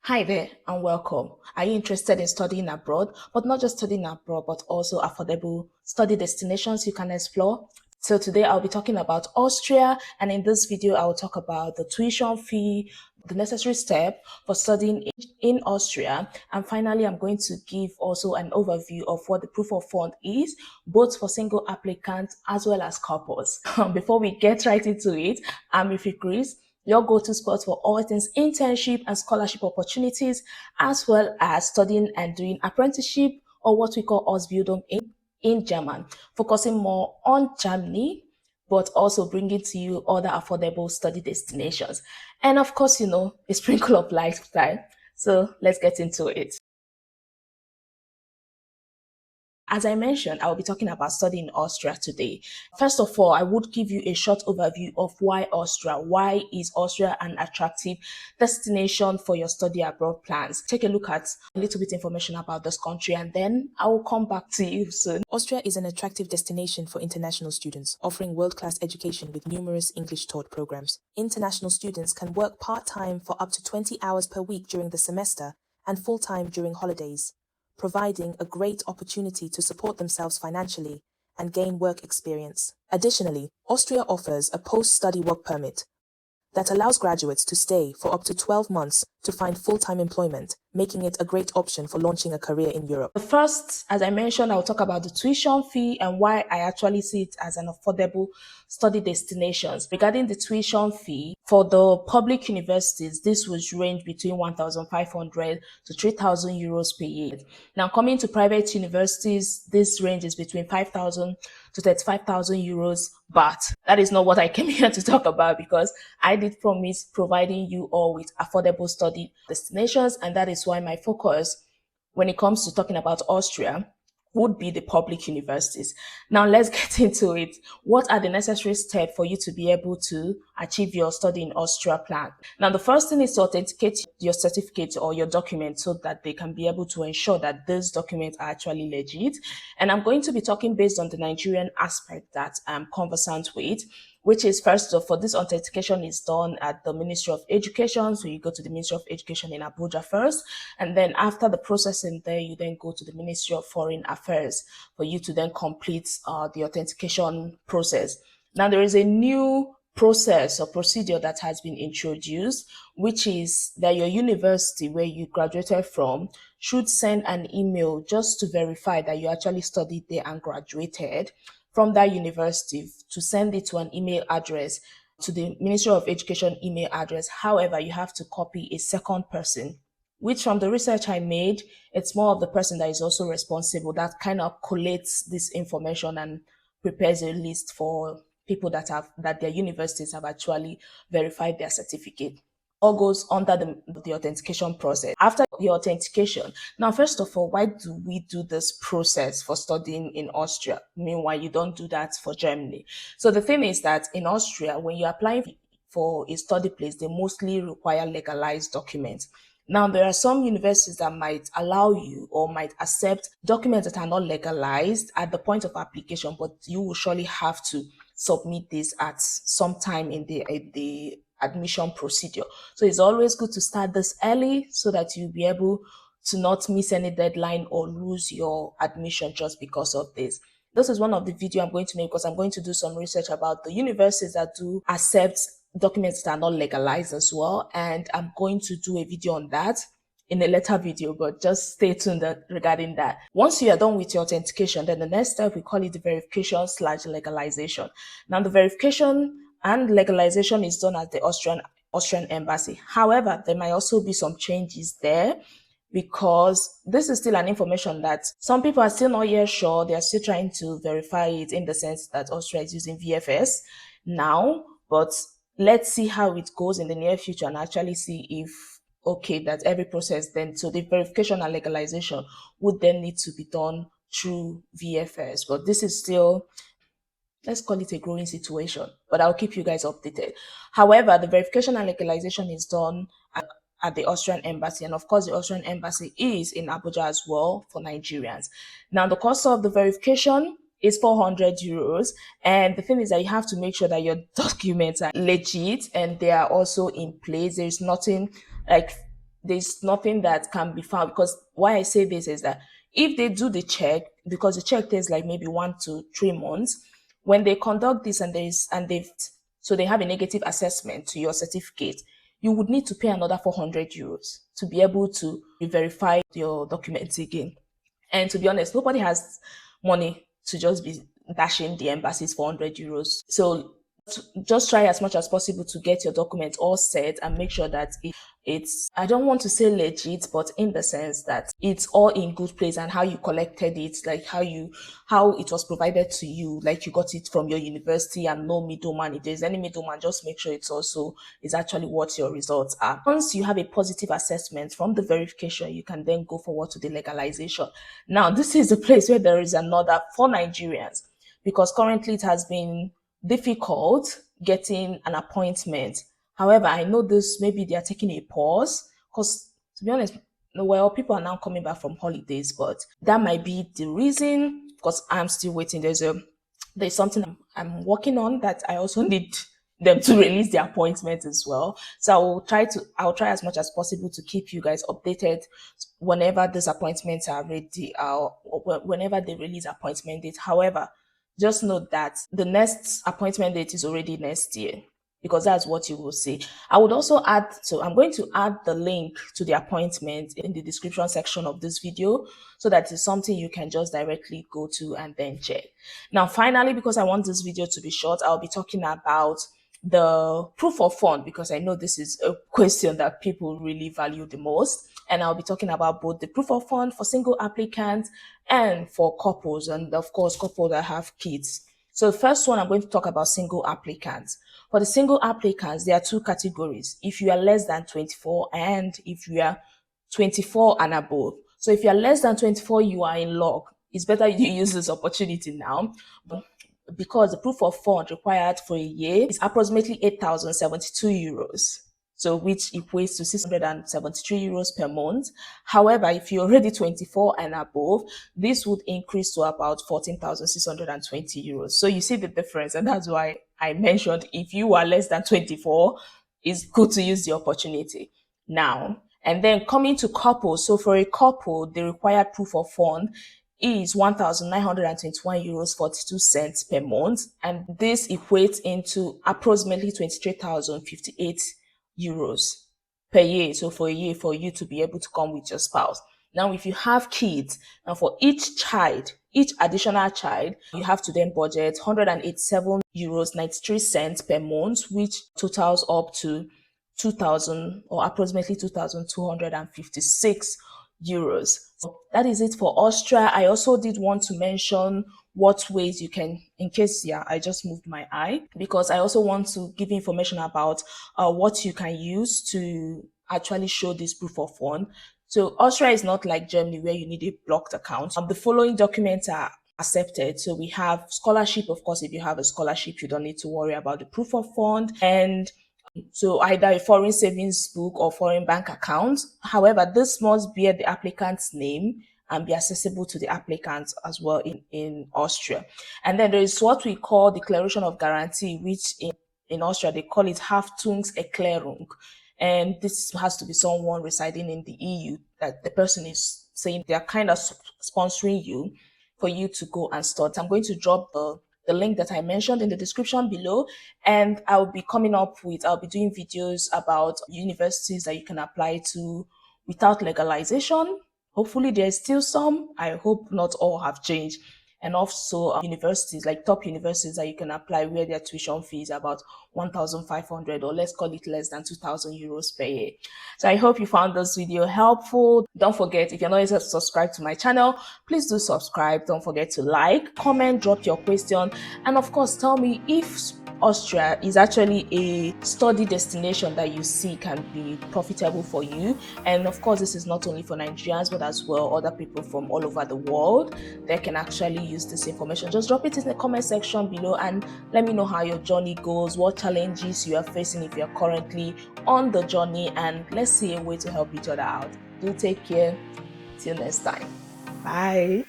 Hi there and welcome. Are you interested in studying abroad, but not just studying abroad, but also affordable study destinations you can explore? So today I'll be talking about Austria, and in this video I will talk about the tuition fee, the necessary step for studying in Austria, and finally I'm going to give also an overview of what the proof of fund is, both for single applicants as well as couples. Before we get right into it, I'm with Chris, your go-to spot for all things internship and scholarship opportunities, as well as studying and doing apprenticeship or what we call Ausbildung in German, focusing more on Germany, but also bringing to you other affordable study destinations. And of course, a sprinkle of lifestyle. So let's get into it. As I mentioned, I will be talking about studying in Austria today. First of all, I would give you a short overview of why Austria. Why is Austria an attractive destination for your study abroad plans? Take a look at a little bit information about this country and then I will come back to you soon. Austria is an attractive destination for international students, offering world-class education with numerous English-taught programs. International students can work part-time for up to 20 hours per week during the semester and full-time during holidays, providing a great opportunity to support themselves financially and gain work experience. Additionally, Austria offers a post-study work permit that allows graduates to stay for up to 12 months to find full-time employment, making it a great option for launching a career in Europe. First, as I mentioned, I'll talk about the tuition fee and why I actually see it as an affordable study destinations. Regarding the tuition fee, for the public universities, this would range between 1,500 to 3,000 euros per year. Now, coming to private universities, this range is between 5,000 to 35,000 euros. But that is not what I came here to talk about, because I did promise providing you all with affordable study destinations, and that is why my focus when it comes to talking about Austria would be the public universities. Now let's get into it. What are the necessary steps for you to be able to achieve your study in Austria plan? Now the first thing is to authenticate your certificate or your document so that they can be able to ensure that these documents are actually legit. And I'm going to be talking based on the Nigerian aspect that I'm conversant with, which is first of all, this authentication is done at the Ministry of Education. So you go to the Ministry of Education in Abuja first, and then after the processing there, you then go to the Ministry of Foreign Affairs for you to then complete the authentication process. Now there is a new process or procedure that has been introduced, which is that your university where you graduated from should send an email just to verify that you actually studied there and graduated from that university, to send it to an email address, to the Ministry of Education email address. However, you have to copy a second person, which from the research I made, it's more of the person that is also responsible that kind of collates this information and prepares a list for people that their universities have actually verified their certificate. All goes under the authentication process. After the authentication, now first of all, why do we do this process for studying in Austria? Meanwhile, you don't do that for Germany. So the thing is that in Austria, when you're applying for a study place, they mostly require legalized documents. Now, there are some universities that might allow you or might accept documents that are not legalized at the point of application, but you will surely have to submit this at some time in the admission procedure. So it's always good to start this early so that you'll be able to not miss any deadline or lose your admission just because of this. This is one of the video I'm going to make because I'm going to do some research about the universities that do accept documents that are not legalized as well. And I'm going to do a video on that in a later video, but just stay tuned regarding that. Once you are done with your authentication, then the next step, we call it the verification/legalization. Now, the verification and legalization is done at the Austrian embassy. However, there might also be some changes there, because this is still an information that some people are still not yet sure. They are still trying to verify it, in the sense that Austria is using VFS now, but let's see how it goes in the near future and actually see if, okay, that every process then, so the verification and legalization would then need to be done through VFS. But this is still, let's call it a growing situation, but I'll keep you guys updated. However, the verification and legalization is done at the Austrian embassy. And of course, the Austrian embassy is in Abuja as well for Nigerians. Now, the cost of the verification is 400 euros. And the thing is that you have to make sure that your documents are legit and they are also in place. There's nothing like there's nothing that can be found. Because why I say this is that if they do the check, because the check takes like maybe 1 to 3 months, when they conduct this and they have a negative assessment to your certificate, you would need to pay another 400 euros to be able to verify your documents again. And to be honest, nobody has money to just be dashing the embassies for 100 euros. So just try as much as possible to get your documents all set and make sure that it's, I don't want to say legit, but in the sense that it's all in good place, and how you collected it, like how it was provided to you, like you got it from your university, and no middleman. If there's any middleman, just make sure it's also is actually what your results are. Once you have a positive assessment from the verification, you can then go forward to the legalization. Now, this is the place where there is another for Nigerians, because currently it has been difficult getting an appointment. However, I know this, maybe they are taking a pause because, to be honest, well, people are now coming back from holidays, but that might be the reason, because I'm still waiting. There's something I'm working on that I also need them to release the appointment as well. So I'll try as much as possible to keep you guys updated whenever these appointments are ready, or whenever they release appointment date. However, just note that the next appointment date is already next year, because that's what you will see. I would also add, so I'm going to add the link to the appointment in the description section of this video, so that it's something you can just directly go to and then check. Now, finally, because I want this video to be short, I'll be talking about the proof of fund, because I know this is a question that people really value the most. And I'll be talking about both the proof of fund for single applicants and for couples, and of course, couples that have kids. So the first one, I'm going to talk about single applicants. For the single applicants, there are two categories: if you are less than 24 and if you are 24 and above. So if you are less than 24, you are in luck. It's better you use this opportunity now, because the proof of fund required for a year is approximately 8,072 euros. So which equates to 673 euros per month. However, if you're already 24 and above, this would increase to about 14,620 euros. So you see the difference, and that's why I mentioned if you are less than 24, it's good to use the opportunity now. And then coming to couples, so for a couple, the required proof of fund is 1,921 euros 42 cents per month, and this equates into approximately 23,058 euros per year. So for a year, for you to be able to come with your spouse. Now, if you have kids, and for each child, each additional child, you have to then budget 187 euros 93 cents per month, which totals up to 2,000, or approximately 2,256 euros. So that is it for Austria. I also did want to mention what ways you can, in case, yeah, I just moved my eye, because I also want to give information about what you can use to actually show this proof of fund. So Austria is not like Germany, where you need a blocked account. The following documents are accepted. So we have scholarship. Of course, if you have a scholarship, you don't need to worry about the proof of fund. And so either a foreign savings book or foreign bank account. However, this must bear the applicant's name and be accessible to the applicants as well in Austria. And then there is what we call declaration of guarantee, which in Austria, they call it Haftungserklärung. And this has to be someone residing in the EU, that the person is saying they are kind of sponsoring you for you to go and start. I'm going to drop the link that I mentioned in the description below, and I'll be doing videos about universities that you can apply to without legalization. Hopefully there's still some. I hope not all have changed. And also universities, like top universities that you can apply, where their tuition fee is about 1,500, or let's call it less than 2,000 euros per year. So I hope you found this video helpful. Don't forget, if you're not yet subscribed to my channel, please do subscribe. Don't forget to like, comment, drop your question, and of course, tell me if Austria is actually a study destination that you see can be profitable for you. And of course, this is not only for Nigerians, but as well other people from all over the world that can actually use this information. Just drop it in the comment section below and let me know how your journey goes, what challenges you are facing if you're currently on the journey, and let's see a way to help each other out. Do take care. Till next time. Bye.